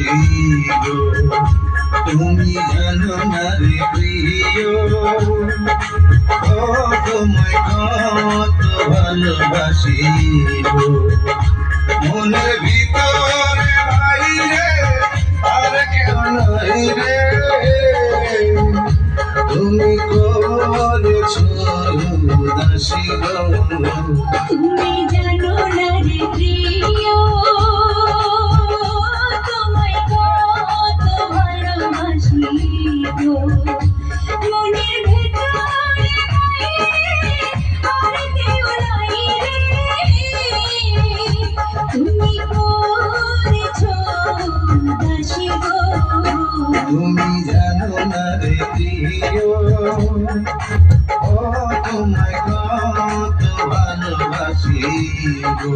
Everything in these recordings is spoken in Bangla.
ভালোবাসি গো। তুমি জানো না রে প্রিয়, ও তোমায় কত ভালোবাসি গো। মনের ভিতরে বাইরে আর কেউ নাই রে, তুমি করেছো উদাসী গো। তুমি জানো না রে প্রিয়, তোমায় কত ভালোবাসি গো। মনের ভেতরে বাইরে আর কেউ নাই রে, তুমি করেছো উদাসী গো। তুমি জানো না রে প্রিয়, ও তোমায় কত ভালোবাসি গো।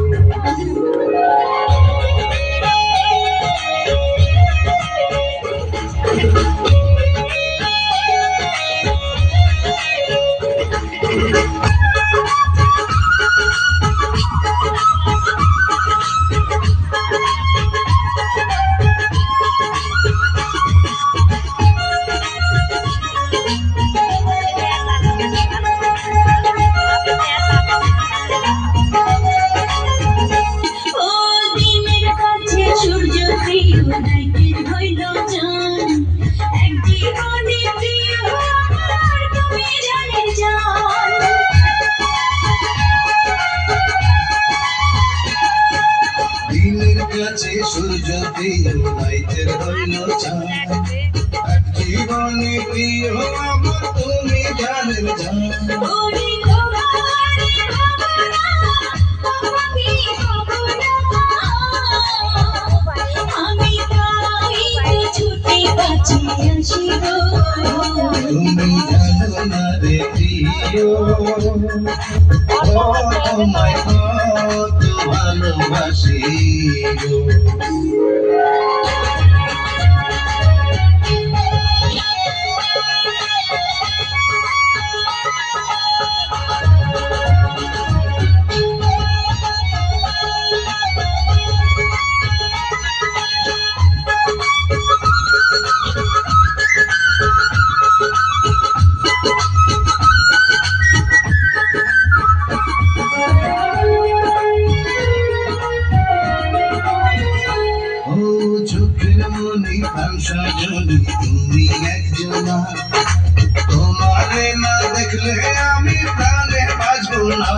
সূর্য প্রিয় রাইতের হইল চাঁদ, এক জীবনে প্রিয় আমার তুমি জানের জান। দিনের কাছে সূর্য প্রিয় রাইতের হইল চাঁদ, এক জীবনে প্রিয় আমার তুমি জানের জান। ওরে তোমারে ভাবনা, তোমাকে ভাবনা, আমি তাই তো ছুটে কাছে আসি গো। তুমি জানো না রে প্রিয়, ও তোমায় কত ভালোবাসি গো। চোখের মনি ভাষা জনি তুমি একজনা, তোমারে না দেখলে আমি প্রাণে বাঁচব না।